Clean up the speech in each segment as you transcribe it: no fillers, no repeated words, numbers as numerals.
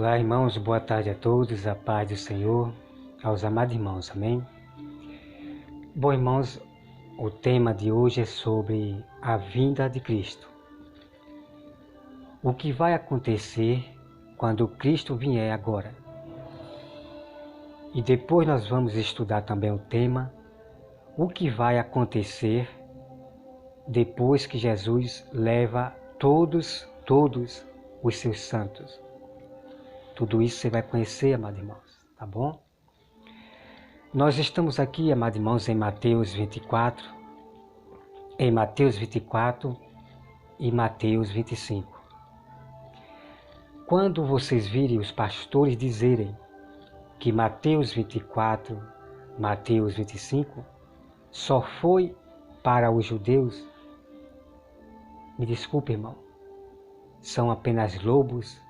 Olá, irmãos, boa tarde a todos, a paz do Senhor, aos amados irmãos, amém? Bom, irmãos, o tema de hoje é sobre a vinda de Cristo. O que vai acontecer quando Cristo vier agora? E depois nós vamos estudar também o tema, o que vai acontecer depois que Jesus leva todos os seus santos. Tudo isso você vai conhecer, amados irmãos, tá bom? Nós estamos aqui, amados irmãos, em Mateus 24 e Mateus 25. Quando vocês virem os pastores dizerem que Mateus 24, Mateus 25 só foi para os judeus, me desculpe, irmão, são apenas lobos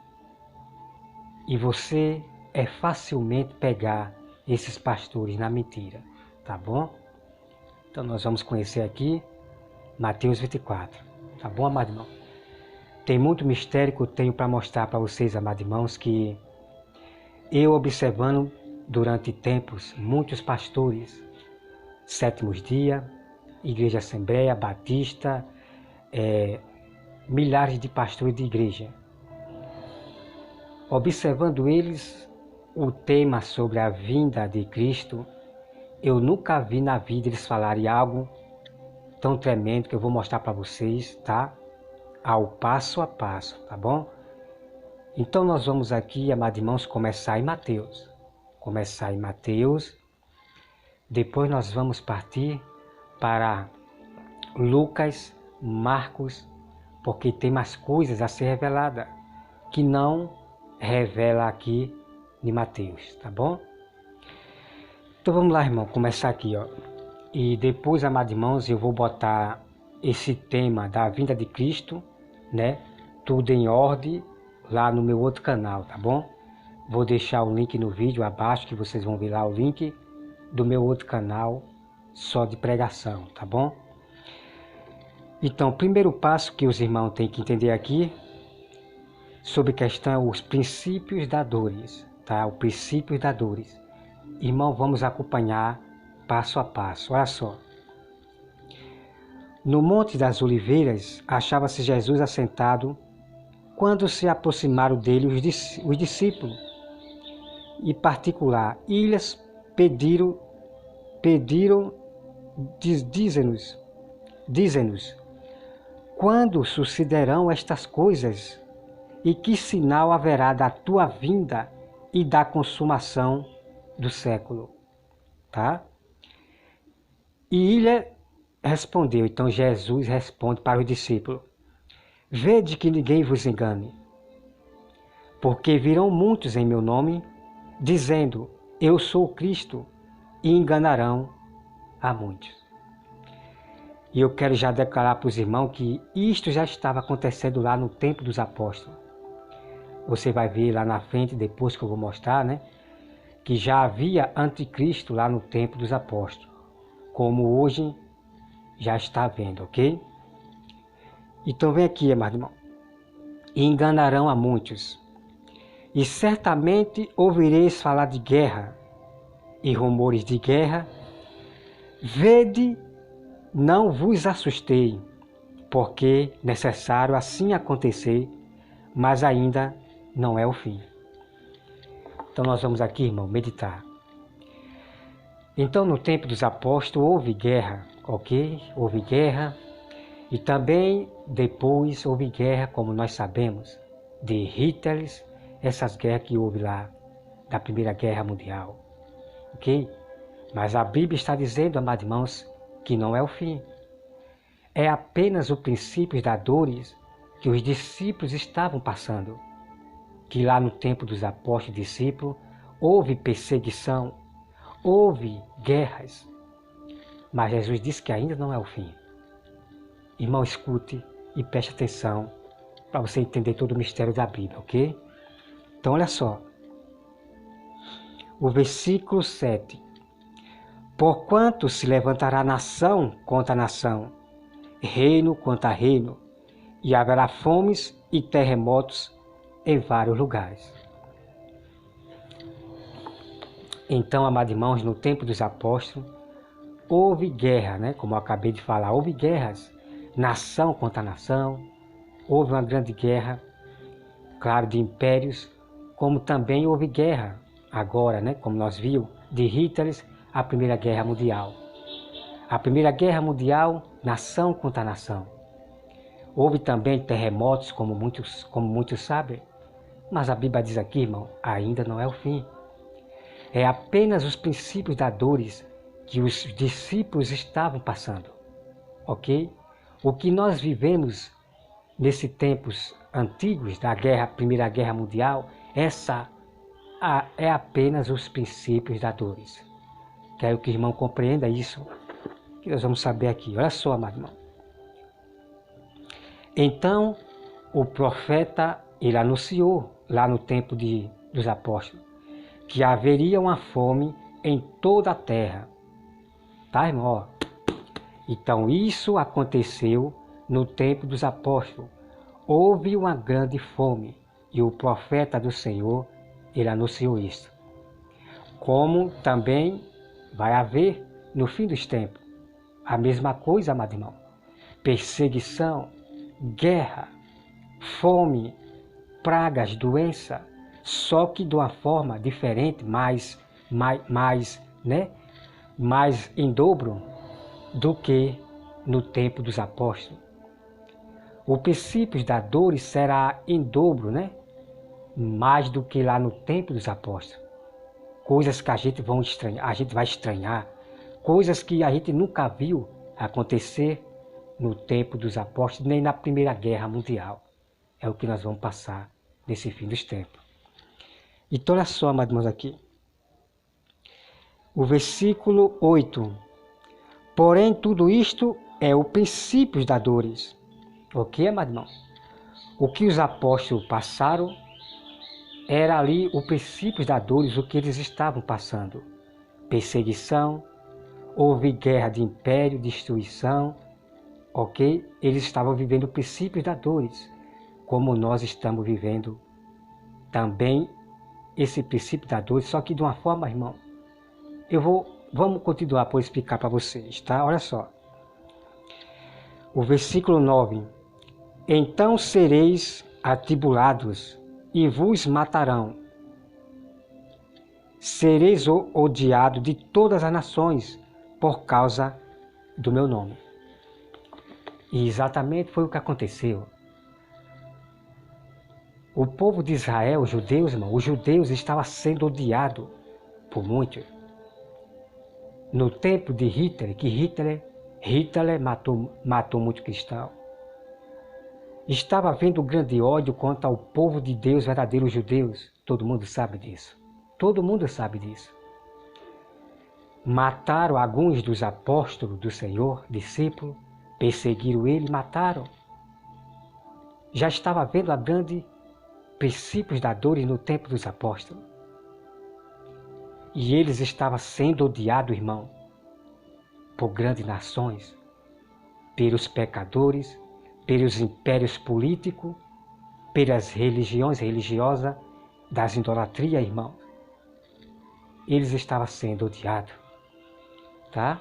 e você é facilmente pegar esses pastores na mentira, tá bom? Então nós vamos conhecer aqui Mateus 24, tá bom, amado irmão? Tem muito mistério que eu tenho para mostrar para vocês, amados irmãos, que eu observando durante tempos muitos pastores, Sétimos Dia, Igreja Assembleia, Batista, milhares de pastores de igreja. Observando eles o tema sobre a vinda de Cristo, eu nunca vi na vida eles falarem algo tão tremendo que eu vou mostrar para vocês, tá? Ao passo a passo, tá bom? Então nós vamos aqui, amados irmãos, começar em Mateus. Depois nós vamos partir para Lucas, Marcos, porque tem mais coisas a ser revelada que não revela aqui de Mateus, tá bom? Então vamos lá, irmão, começar aqui, ó. E depois, amados irmãos, eu vou botar esse tema da vinda de Cristo, né? Tudo em ordem lá no meu outro canal, tá bom? Vou deixar o link no vídeo abaixo, que vocês vão ver lá o link do meu outro canal, só de pregação, tá bom? Então, o primeiro passo que os irmãos têm que entender aqui, sobre questão, os princípios da dores, tá? O princípio da dores. Irmão, vamos acompanhar passo a passo. Olha só. No Monte das Oliveiras, achava-se Jesus assentado quando se aproximaram dele os discípulos. Em particular, eles pediram, dizem-nos, quando sucederão estas coisas? E que sinal haverá da tua vinda e da consumação do século? Tá? E ele respondeu, então Jesus responde para os discípulos, vede que ninguém vos engane, porque virão muitos em meu nome, dizendo, eu sou o Cristo, e enganarão a muitos. E eu quero já declarar para os irmãos que isto já estava acontecendo lá no tempo dos apóstolos. Você vai ver lá na frente, depois que eu vou mostrar, né? Que já havia anticristo lá no tempo dos apóstolos. Como hoje já está havendo, ok? Então vem aqui, amado irmão. E enganarão a muitos. E certamente ouvireis falar de guerra e rumores de guerra. Vede, não vos assustei, porque necessário assim acontecer, mas ainda não é o fim. Então nós vamos aqui, irmão, meditar. Então no tempo dos apóstolos houve guerra, ok? Houve guerra. E também depois houve guerra, como nós sabemos, de Hitler, essas guerras que houve lá, da Primeira Guerra Mundial. Ok? Mas a Bíblia está dizendo, amados irmãos, que não é o fim. É apenas o princípio das dores que os discípulos estavam passando. Que lá no tempo dos apóstolos e discípulos houve perseguição, houve guerras. Mas Jesus disse que ainda não é o fim. Irmão, escute e preste atenção para você entender todo o mistério da Bíblia, ok? Então olha só. O versículo 7. Porquanto se levantará nação contra nação, reino contra reino, e haverá fomes e terremotos em vários lugares. Então, amados irmãos, no tempo dos apóstolos, houve guerra, né? Como eu acabei de falar, houve guerras, nação contra nação, houve uma grande guerra, claro, de impérios, como também houve guerra agora, né? Como nós vimos, de Hitler, a Primeira Guerra Mundial. A Primeira Guerra Mundial, nação contra nação. Houve também terremotos, como muitos sabem, mas a Bíblia diz aqui, irmão, ainda não é o fim. É apenas os princípios da dores que os discípulos estavam passando, ok? O que nós vivemos nesses tempos antigos da Primeira Guerra Mundial, é apenas os princípios da dores. Quero que o irmão compreenda isso, que nós vamos saber aqui. Olha só, amado irmão. Então, o profeta, ele anunciou lá no tempo dos apóstolos, que haveria uma fome em toda a terra. Tá, irmão? Então, isso aconteceu no tempo dos apóstolos. Houve uma grande fome e o profeta do Senhor, ele anunciou isso. Como também vai haver no fim dos tempos. A mesma coisa, amado irmão. Perseguição, guerra, fome, pragas, doença, só que de uma forma diferente, mais em dobro do que no tempo dos apóstolos. O princípio da dor será em dobro, né? Mais do que lá no tempo dos apóstolos. Coisas que a gente vai estranhar, coisas que a gente nunca viu acontecer no tempo dos apóstolos, nem na Primeira Guerra Mundial. É o que nós vamos passar nesse fim dos tempos. Então, olha só, amados irmãos, aqui. O versículo 8. Porém, tudo isto é o princípio das dores. Ok, amados irmãos? O que os apóstolos passaram era ali o princípio das dores, o que eles estavam passando. Perseguição, houve guerra de império, destruição, ok? Eles estavam vivendo o princípio das dores, como nós estamos vivendo também esse princípio da dor, só que de uma forma, irmão, vamos continuar por explicar para vocês, tá? Olha só. O versículo 9. Então sereis atribulados e vos matarão. Sereis odiados de todas as nações por causa do meu nome. E exatamente foi o que aconteceu. O povo de Israel, os judeus, irmão, os judeus estavam sendo odiados por muitos. No tempo de Hitler, que Hitler matou muitos cristãos. Estava havendo grande ódio contra o povo de Deus, verdadeiros judeus. Todo mundo sabe disso. Todo mundo sabe disso. Mataram alguns dos apóstolos do Senhor, discípulos, perseguiram ele e mataram. Já estava havendo a grande princípios da dor no tempo dos apóstolos. E eles estavam sendo odiados, irmão, por grandes nações, pelos pecadores, pelos impérios políticos, pelas religiões religiosas, das idolatrias, irmão. Eles estavam sendo odiados. Tá?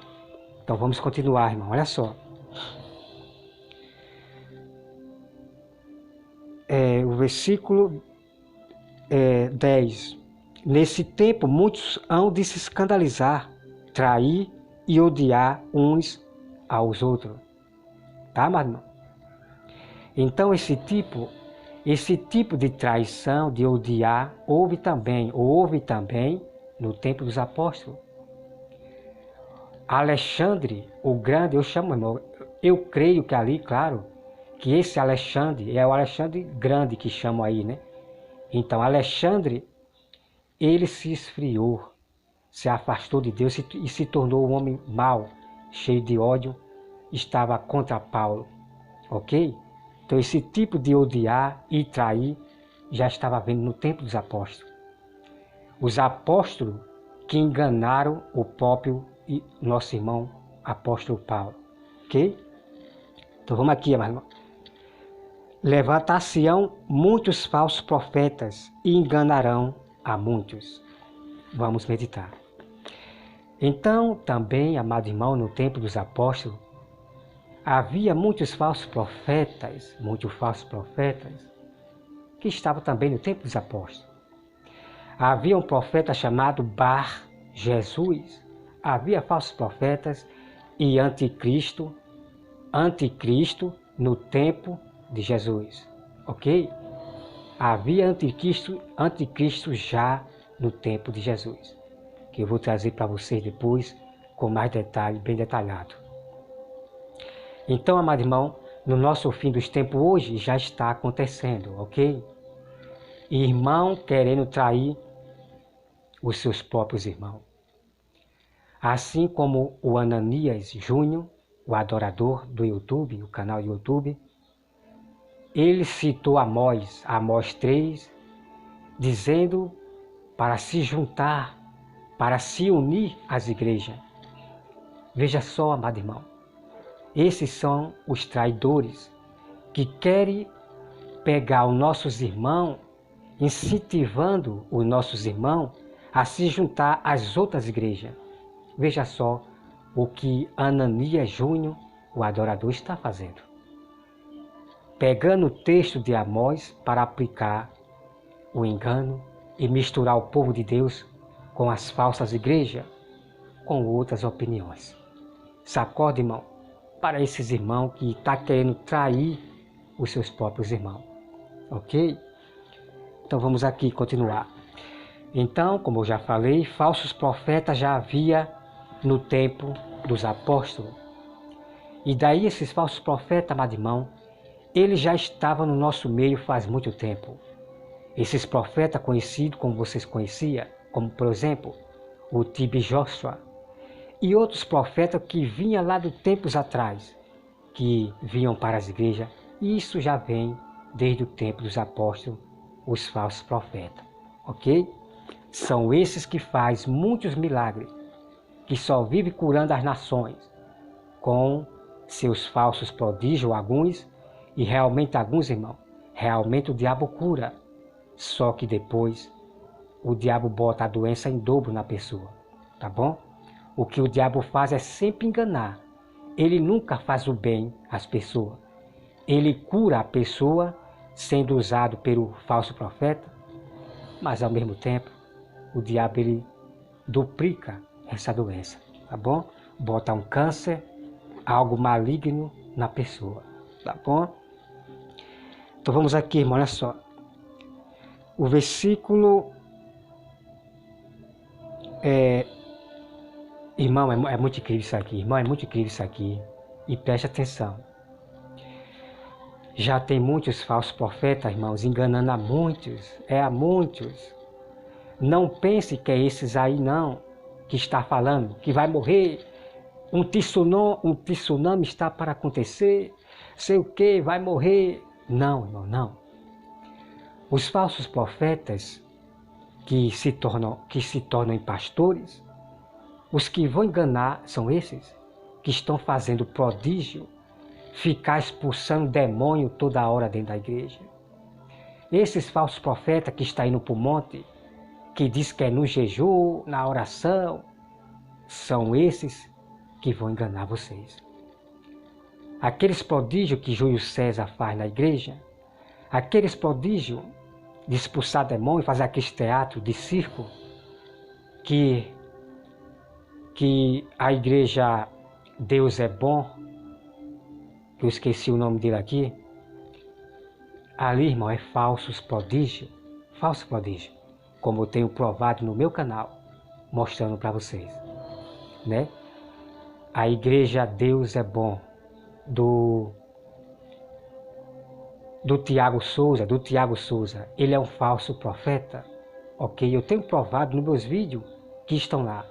Então vamos continuar, irmão. Olha só. O versículo 10. Nesse tempo, muitos hão de se escandalizar, trair e odiar uns aos outros. Tá, irmão? Então, esse tipo de traição, de odiar, houve também no tempo dos apóstolos. Alexandre, o grande, eu creio que ali, claro, que esse Alexandre é o Alexandre grande que chamam aí, né? Então, Alexandre, ele se esfriou, se afastou de Deus e se tornou um homem mau, cheio de ódio, estava contra Paulo, ok? Então, esse tipo de odiar e trair já estava havendo no tempo dos apóstolos. Os apóstolos que enganaram o próprio nosso irmão apóstolo Paulo, ok? Então, vamos aqui, meu irmão. Levantar-se-ão muitos falsos profetas e enganarão a muitos. Vamos meditar. Então, também, amado irmão, no tempo dos apóstolos, havia muitos falsos profetas, que estavam também no tempo dos apóstolos. Havia um profeta chamado Bar Jesus. Havia falsos profetas e anticristo no tempo de Jesus, ok? Havia anticristo já no tempo de Jesus, que eu vou trazer para vocês depois com mais detalhe, bem detalhado. Então, amado irmão, no nosso fim dos tempos hoje já está acontecendo, ok? Irmão querendo trair os seus próprios irmãos. Assim como o Ananias Júnior, o adorador do YouTube, o canal do YouTube, ele citou Amós 3, dizendo para se juntar, para se unir às igrejas. Veja só, amado irmão, esses são os traidores que querem pegar os nossos irmãos, incentivando os nossos irmãos a se juntar às outras igrejas. Veja só o que Ananias Júnior, o adorador, está fazendo. Pegando o texto de Amós para aplicar o engano e misturar o povo de Deus com as falsas igrejas, com outras opiniões. Sacode, irmão, para esses irmãos que estão querendo trair os seus próprios irmãos. Ok? Então vamos aqui continuar. Então, como eu já falei, falsos profetas já havia no tempo dos apóstolos. E daí esses falsos profetas, amado irmão, eles já estavam no nosso meio faz muito tempo. Esses profetas conhecidos como vocês conheciam, como por exemplo, o T.B. Joshua, e outros profetas que vinham lá de tempos atrás, que vinham para as igrejas, e isso já vem desde o tempo dos apóstolos, os falsos profetas, ok? São esses que fazem muitos milagres, que só vivem curando as nações, com seus falsos prodígios, alguns, e realmente alguns, irmãos, realmente o diabo cura, só que depois o diabo bota a doença em dobro na pessoa, tá bom? O que o diabo faz é sempre enganar. Ele nunca faz o bem às pessoas. Ele cura a pessoa sendo usado pelo falso profeta, mas ao mesmo tempo o diabo ele duplica essa doença, tá bom? Bota um câncer, algo maligno na pessoa, tá bom? Então vamos aqui, irmão, olha só. O versículo irmão, é muito incrível isso aqui, irmão, é muito incrível isso aqui. E preste atenção. Já tem muitos falsos profetas, irmãos, enganando a muitos, a muitos. Não pense que é esses aí não, que está falando, que vai morrer, um tsunami está para acontecer, sei o que, vai morrer. Não, irmão, não. Os falsos profetas que se tornam pastores, os que vão enganar são esses que estão fazendo prodígio, ficar expulsando demônio toda hora dentro da igreja. Esses falsos profetas que estão indo para o monte, que diz que é no jejum, na oração, são esses que vão enganar vocês. Aqueles prodígios que Júlio César faz na igreja, aqueles prodígios de expulsar demônio, fazer aqueles teatros de circo, que a igreja Deus é Bom, que eu esqueci o nome dele aqui, ali, irmão, é falso prodígio, como eu tenho provado no meu canal, mostrando para vocês, né? A igreja Deus é Bom, do Tiago Souza, ele é um falso profeta, ok? Eu tenho provado nos meus vídeos que estão lá,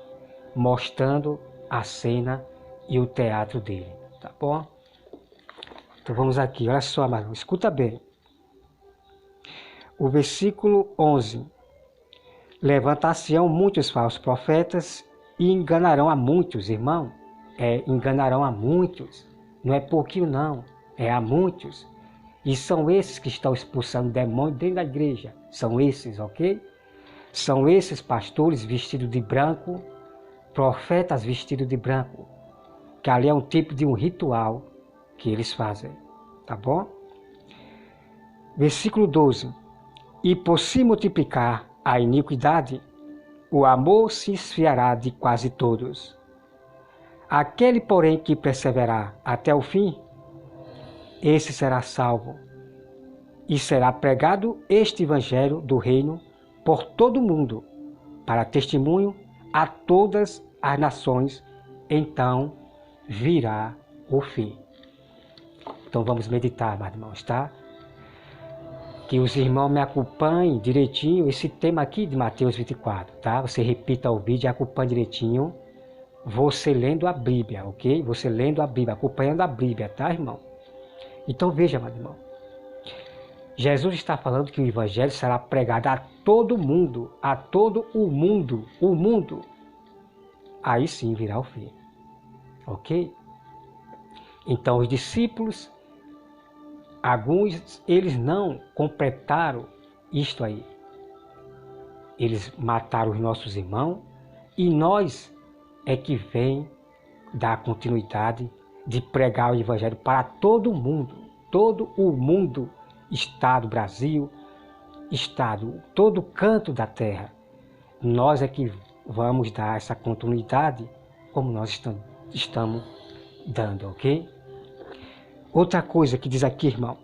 mostrando a cena e o teatro dele, tá bom? Então vamos aqui, olha só, mas escuta bem. O versículo 11. Levantar-se-ão muitos falsos profetas e enganarão a muitos, irmão. Enganarão a muitos. Não é pouquinho não, é a muitos. E são esses que estão expulsando demônios dentro da igreja. São esses, ok? São esses pastores vestidos de branco, profetas vestidos de branco, que ali é um tipo de um ritual que eles fazem, tá bom? Versículo 12. E por se multiplicar a iniquidade, o amor se esfriará de quase todos. Aquele, porém, que perseverar até o fim, esse será salvo. E será pregado este evangelho do reino por todo o mundo, para testemunho a todas as nações, então virá o fim. Então vamos meditar, meus irmãos, tá? Que os irmãos me acompanhem direitinho esse tema aqui de Mateus 24, tá? Você repita o vídeo e acompanhe direitinho, você lendo a Bíblia, ok? Você lendo a Bíblia, acompanhando a Bíblia, tá, irmão? Então veja, meu irmão. Jesus está falando que o evangelho será pregado a todo mundo, a todo o mundo. Aí sim virá o fim, ok? Então os discípulos, alguns, eles não completaram isto aí. Eles mataram os nossos irmãos e nós é que vem dar continuidade de pregar o evangelho para todo o mundo, Estado, Brasil, Estado, todo canto da terra. Nós é que vamos dar essa continuidade como nós estamos dando, ok? Outra coisa que diz aqui, irmão.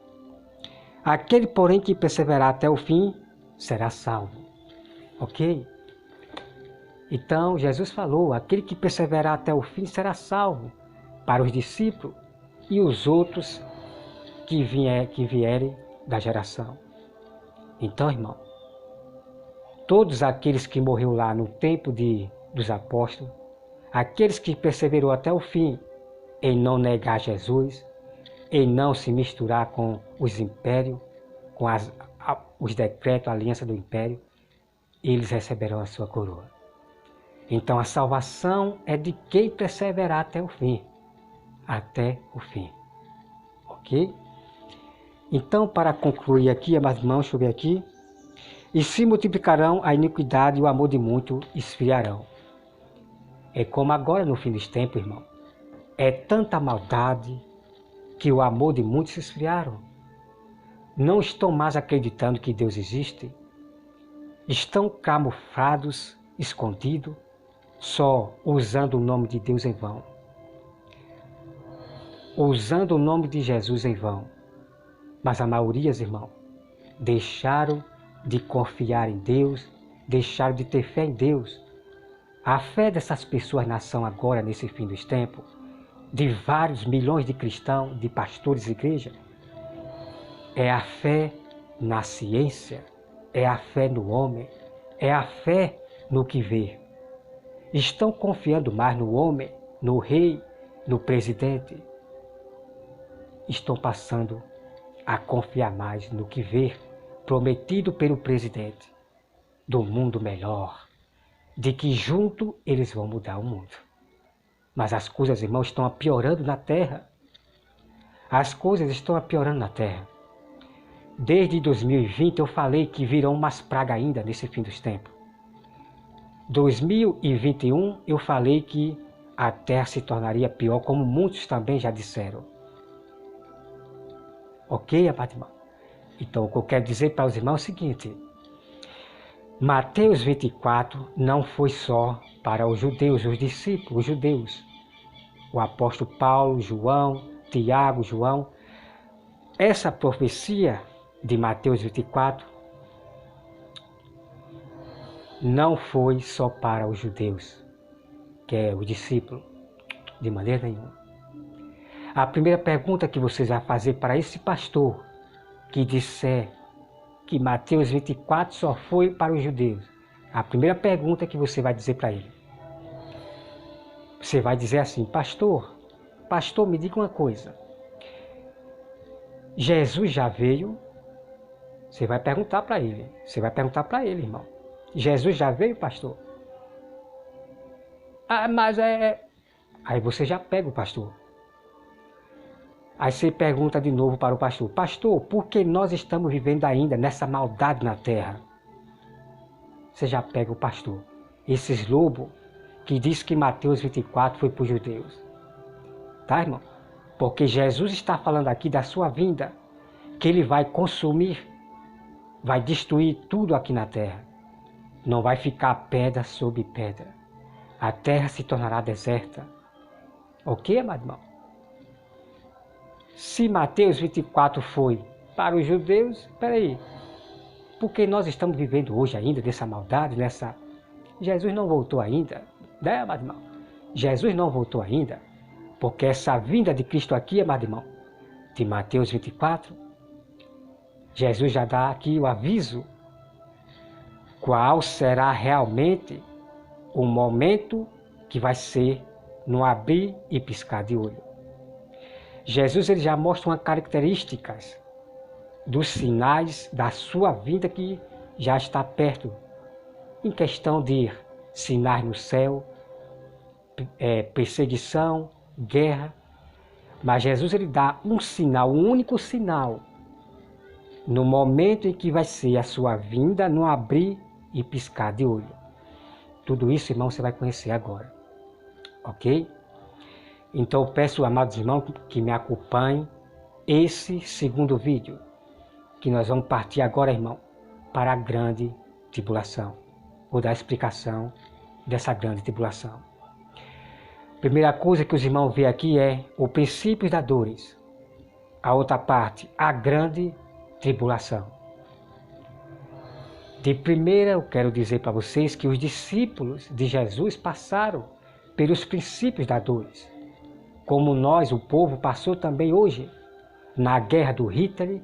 Aquele, porém, que perseverar até o fim, será salvo, ok? Então, Jesus falou, aquele que perseverar até o fim será salvo para os discípulos e os outros que vierem da geração. Então, irmão, todos aqueles que morreram lá no tempo dos apóstolos, aqueles que perseverou até o fim em não negar Jesus, em não se misturar com os impérios, com os decretos, a aliança do império, eles receberão a sua coroa. Então a salvação é de quem perseverar até o fim. Até o fim. Ok? Então, para concluir aqui, meus irmãos, deixa eu ver aqui. E se multiplicarão a iniquidade e o amor de muito esfriarão. É como agora no fim dos tempos, irmão. É tanta maldade que o amor de muitos se esfriaram. Não estão mais acreditando que Deus existe. Estão camuflados, escondidos, só usando o nome de Deus em vão. Usando o nome de Jesus em vão. Mas a maioria, irmão, deixaram de confiar em Deus, deixaram de ter fé em Deus. A fé dessas pessoas nação agora, nesse fim dos tempos, de vários milhões de cristãos, de pastores de igreja, é a fé na ciência, é a fé no homem, é a fé no que vê. Estão confiando mais no homem, no rei, no presidente. Estão passando a confiar mais no que vê prometido pelo presidente, do mundo melhor, de que junto eles vão mudar o mundo. Mas as coisas, irmãos, estão piorando na terra. As coisas estão piorando na terra. Desde 2020 eu falei que virão umas pragas ainda nesse fim dos tempos. 2021 eu falei que a terra se tornaria pior, como muitos também já disseram. Ok, irmão? Então o que eu quero dizer para os irmãos é o seguinte. Mateus 24 não foi só para os judeus, os discípulos, os judeus. O apóstolo Paulo, João, Tiago, João. Essa profecia de Mateus 24 não foi só para os judeus, que é o discípulo, de maneira nenhuma. A primeira pergunta que vocês vão fazer para esse pastor que disser que Mateus 24 só foi para os judeus, a primeira pergunta que você vai dizer para ele, você vai dizer assim: pastor, me diga uma coisa, Jesus já veio? Você vai perguntar para ele, irmão. Jesus já veio, pastor? Ah, mas Aí você já pega o pastor. Aí você pergunta de novo para o pastor: pastor, por que nós estamos vivendo ainda nessa maldade na terra? Você já pega o pastor. Esses lobos que diz que Mateus 24 foi para os judeus. Tá, irmão? Porque Jesus está falando aqui da sua vinda, que ele vai consumir, vai destruir tudo aqui na terra. Não vai ficar pedra sobre pedra. A terra se tornará deserta. Ok, amado irmão? Se Mateus 24 foi para os judeus, peraí, porque nós estamos vivendo hoje ainda dessa maldade, Jesus não voltou ainda, né, amado irmão? Jesus não voltou ainda, porque essa vinda de Cristo aqui, amado irmão, de Mateus 24, Jesus já dá aqui o aviso qual será realmente o momento que vai ser no abrir e piscar de olho. Jesus ele já mostra umas características dos sinais da sua vinda que já está perto, em questão de sinais no céu, perseguição, guerra. Mas Jesus ele dá um sinal, um único sinal, no momento em que vai ser a sua vinda, no abrir e piscar de olho. Tudo isso, irmão, você vai conhecer agora. Ok? Então eu peço, amados irmãos, que me acompanhem esse segundo vídeo, que nós vamos partir agora, irmão, para a grande tribulação. Vou dar a explicação dessa grande tribulação. Primeira coisa que os irmãos veem aqui é o princípio das dores. A outra parte, a grande tribulação. De primeira, eu quero dizer para vocês que os discípulos de Jesus passaram pelos princípios das dores, como nós, o povo, passou também hoje, na guerra do Hitler,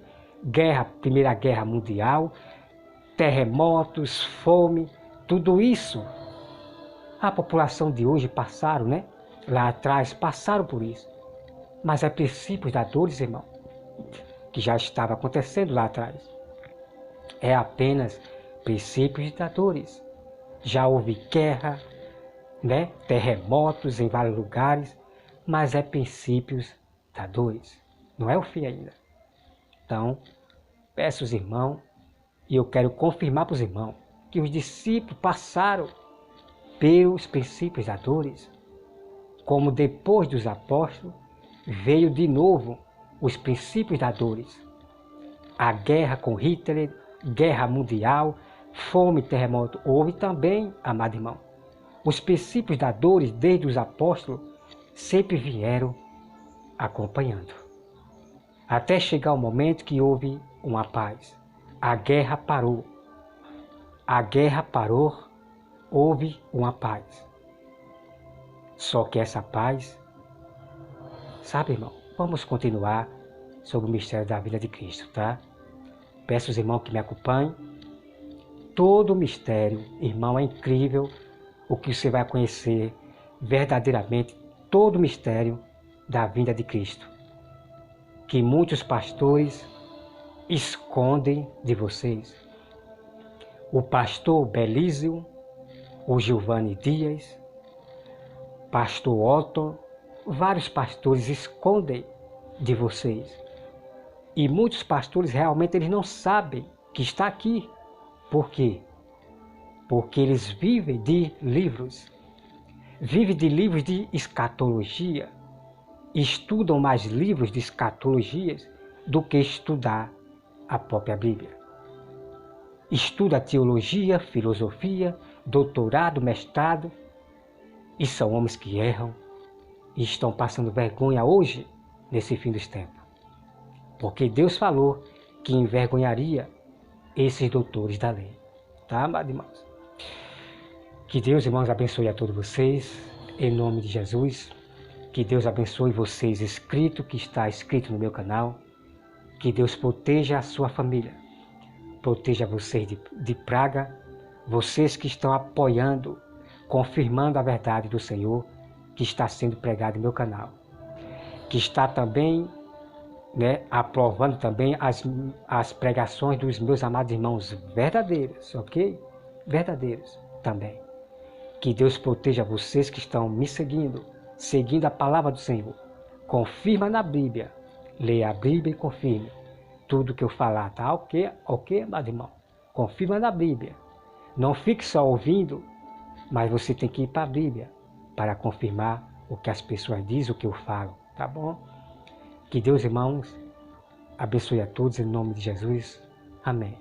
Primeira Guerra Mundial, terremotos, fome, tudo isso. A população de hoje passaram, né? Lá atrás, passaram por isso. Mas é princípios das dores, irmão, que já estava acontecendo lá atrás. É apenas princípios das dores. Já houve guerra, né? Terremotos em vários lugares, mas é princípios das dores. Não é o fim ainda. Então, peço aos irmãos, e eu quero confirmar para os irmãos, que os discípulos passaram pelos princípios das dores, como depois dos apóstolos, veio de novo os princípios das dores. A guerra com Hitler, guerra mundial, fome, terremoto, houve também, amado irmão. Os princípios das dores, desde os apóstolos, sempre vieram acompanhando. Até chegar o momento que houve uma paz. A guerra parou. A guerra parou, houve uma paz. Só que essa paz, sabe, irmão, vamos continuar sobre o mistério da vida de Cristo, tá? Peço aos irmãos que me acompanhem. Todo o mistério, irmão, é incrível o que você vai conhecer verdadeiramente, todo o mistério da vinda de Cristo, que muitos pastores escondem de vocês. O pastor Belísio, o Giovanni Dias, pastor Otto, vários pastores escondem de vocês. E muitos pastores realmente eles não sabem que está aqui. Por quê? Porque eles vivem de livros. Vivem de livros de escatologia. Estudam mais livros de escatologias do que estudar a própria Bíblia. Estuda teologia, filosofia, doutorado, mestrado, e são homens que erram e estão passando vergonha hoje, nesse fim dos tempos. Porque Deus falou que envergonharia esses doutores da lei. Tá, amados irmãos? Que Deus, irmãos, abençoe a todos vocês, em nome de Jesus. Que Deus abençoe vocês, que está escrito no meu canal. Que Deus proteja a sua família. Proteja vocês de praga. Vocês que estão apoiando, confirmando a verdade do Senhor, que está sendo pregado no meu canal. Que está também, né, aprovando também as pregações dos meus amados irmãos verdadeiros, ok? Verdadeiros também. Que Deus proteja vocês que estão me seguindo a palavra do Senhor. Confirma na Bíblia. Leia a Bíblia e confirme tudo que eu falar, tá? Ok, amado irmão? Confirma na Bíblia. Não fique só ouvindo, Mas você tem que ir para a Bíblia para confirmar o que as pessoas dizem, o que eu falo, tá bom? Que Deus, irmãos, abençoe a todos em nome de Jesus. Amém.